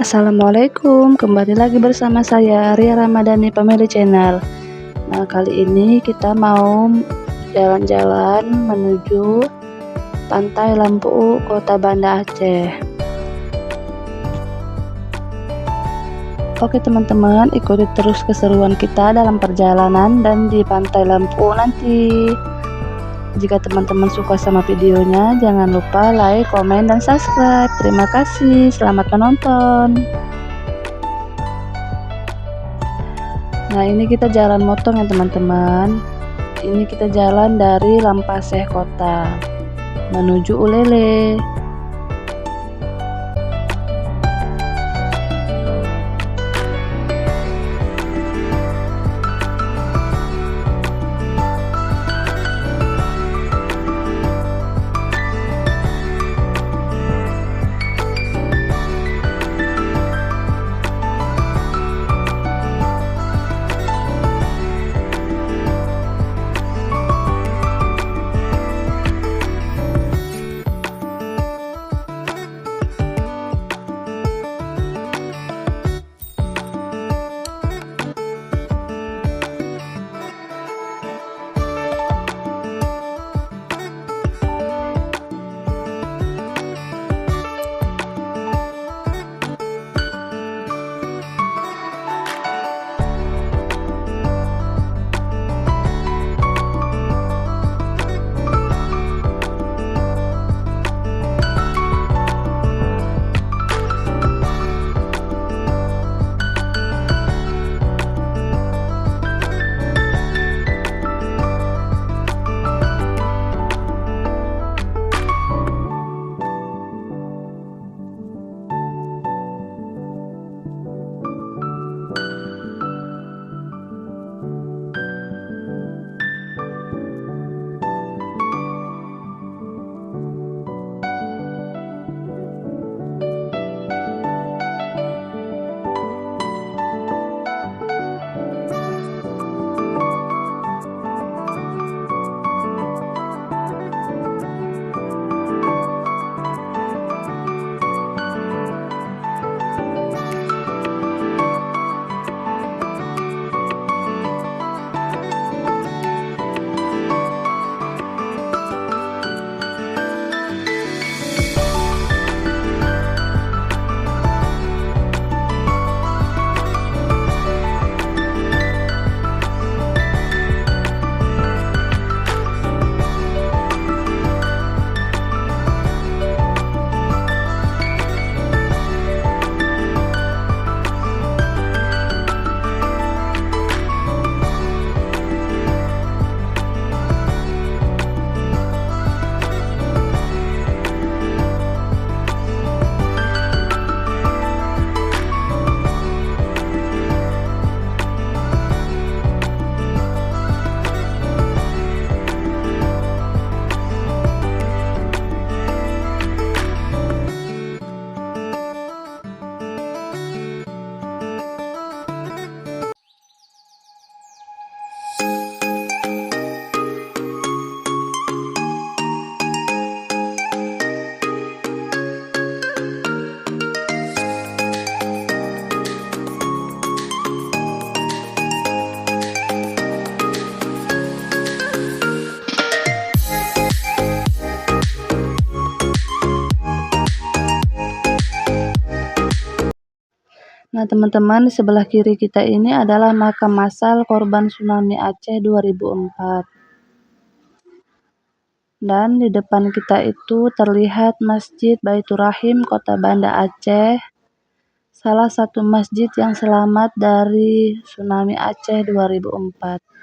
Assalamualaikum, kembali lagi bersama saya Ria Ramadhani Family Channel. Nah, kali ini kita mau jalan-jalan menuju Pantai Lampu, Kota Banda Aceh. Oke teman-teman, ikuti terus keseruan kita dalam perjalanan dan di Pantai Lampu nanti. Jika teman-teman suka sama videonya, jangan lupa like, komen, dan subscribe. Terima kasih, selamat menonton. Nah, ini kita jalan motong ya teman-teman. Ini kita jalan dari Lampaseh Kota menuju Ulele. Nah teman-teman, di sebelah kiri kita ini adalah makam massal korban tsunami Aceh 2004. Dan di depan kita itu terlihat Masjid Baitur Rahim Kota Banda Aceh, salah satu masjid yang selamat dari tsunami Aceh 2004.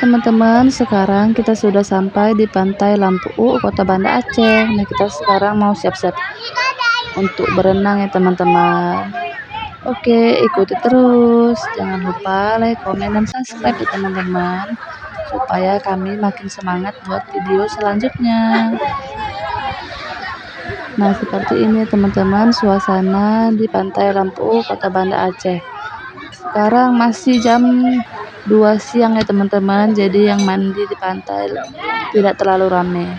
teman-teman, sekarang kita sudah sampai di Pantai Lampu U, Kota Banda Aceh. Nah, kita sekarang mau siap-siap untuk berenang ya teman-teman. Oke, ikuti terus. Jangan lupa like, komen, dan subscribe ya teman-teman, supaya kami makin semangat buat video selanjutnya. Nah, seperti ini teman-teman suasana di Pantai Lampu U, Kota Banda Aceh. Sekarang masih jam 2 siang ya teman-teman, jadi yang mandi di pantai tidak terlalu ramai.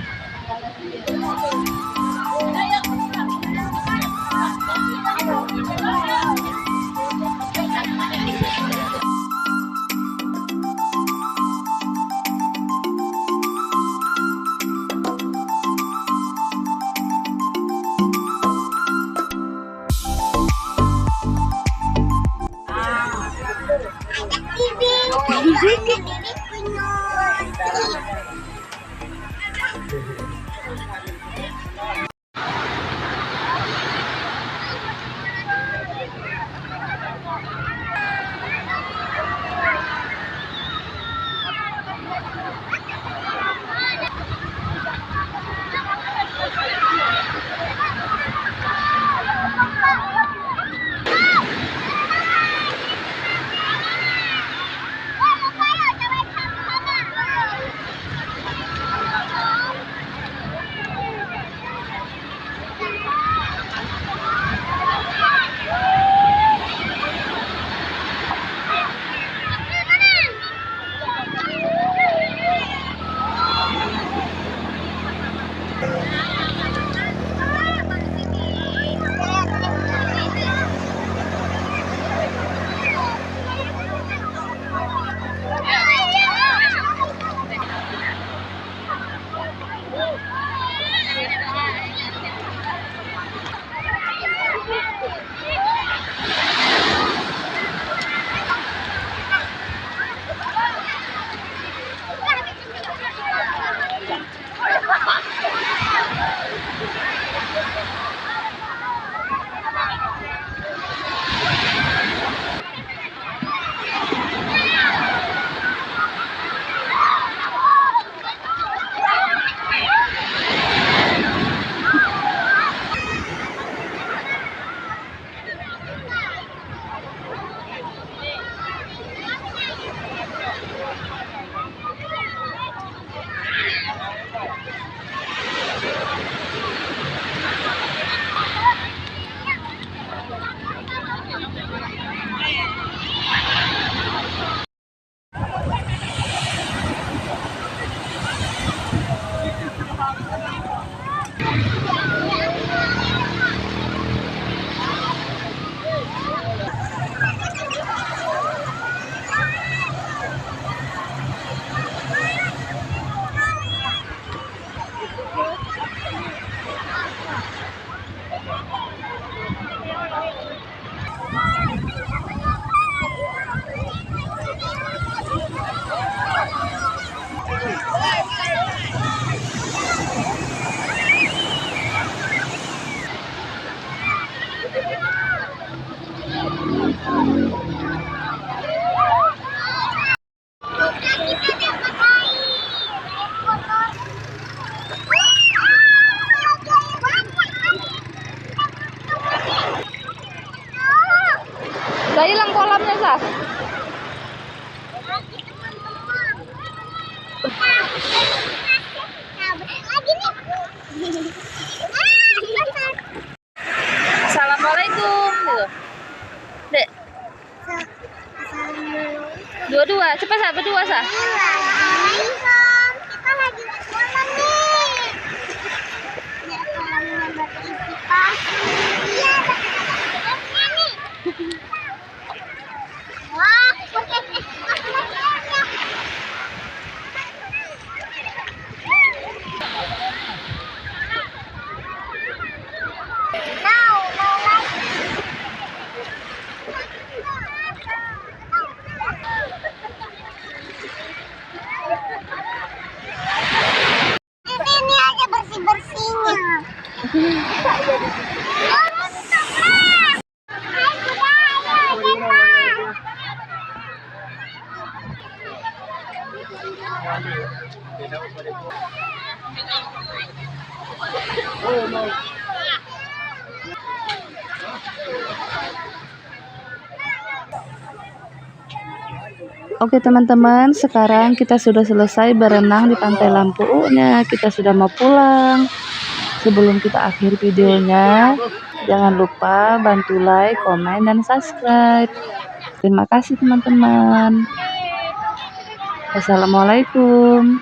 Udah hilang kolamnya, Sas. Assalamualaikum. Dek. Dua-dua, cepat Sah, berdua Sah. Assalamualaikum. Kita lagi ke kolam nih. Ya, kolamnya berisi pasir. Iya, ada nih. Wah, ini aja bersih-bersihnya. Oke teman-teman, sekarang kita sudah selesai berenang di Pantai Lampu U-nya. Kita sudah mau pulang. Sebelum kita akhiri videonya, jangan lupa bantu like, komen, dan subscribe. Terima kasih teman-teman. Wassalamualaikum.